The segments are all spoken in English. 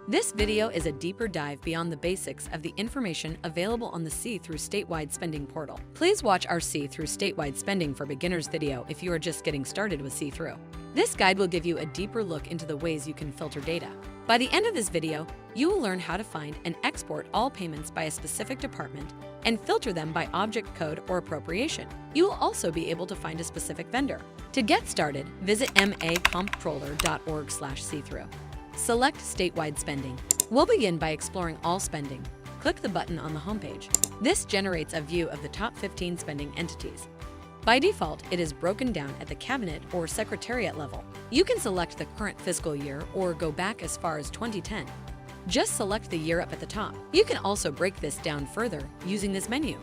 This video is a deeper dive beyond the basics of the information available on the CTHRU Statewide Spending portal. Please watch our CTHRU Statewide Spending for Beginners video if you are just getting started with CTHRU. This guide will give you a deeper look into the ways you can filter data. By the end of this video, you will learn how to find and export all payments by a specific department and filter them by object code or appropriation. You will also be able to find a specific vendor. To get started, visit macomptroller.org/CTHRU. Select Statewide Spending. We'll begin by exploring all spending. Click the button on the homepage. This generates a view of the top 15 spending entities. By default, it is broken down at the cabinet or secretariat level. You can select the current fiscal year or go back as far as 2010. Just select the year up at the top. You can also break this down further using this menu.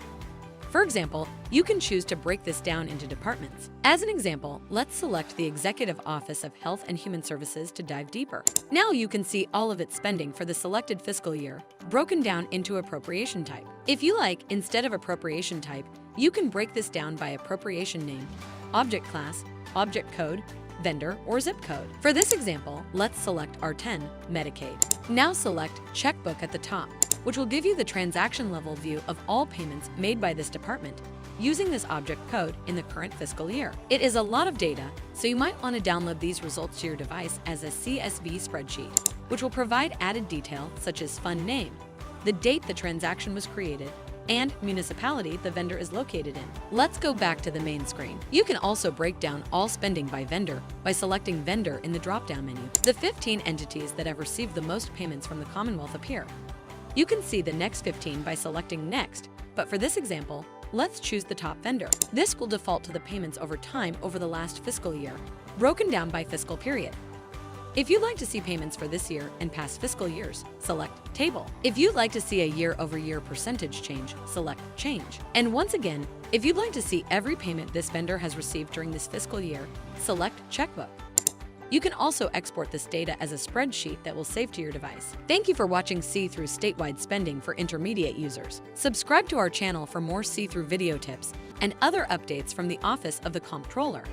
For example, you can choose to break this down into departments. As an example, let's select the Executive Office of Health and Human Services to dive deeper. Now you can see all of its spending for the selected fiscal year, broken down into appropriation type. If you like, instead of appropriation type, you can break this down by appropriation name, object class, object code, vendor, or zip code. For this example, let's select R10, Medicaid. Now select Checkbook at the top, which will give you the transaction level view of all payments made by this department using this object code in the current fiscal year. It is a lot of data, so you might want to download these results to your device as a CSV spreadsheet, which will provide added detail such as fund name, the date the transaction was created, and municipality the vendor is located in. Let's go back to the main screen. You can also break down all spending by vendor by selecting Vendor in the drop-down menu. The 15 entities that have received the most payments from the Commonwealth appear. You can see the next 15 by selecting Next, but for this example, let's choose the top vendor. This will default to the payments over time over the last fiscal year, broken down by fiscal period. If you'd like to see payments for this year and past fiscal years, select Table. If you'd like to see a year-over-year percentage change, select Change. And once again, if you'd like to see every payment this vendor has received during this fiscal year, select Checkbook. You can also export this data as a spreadsheet that will save to your device. Thank you for watching CTHRU Statewide Spending for intermediate users. Subscribe to our channel for more CTHRU video tips and other updates from the Office of the Comptroller.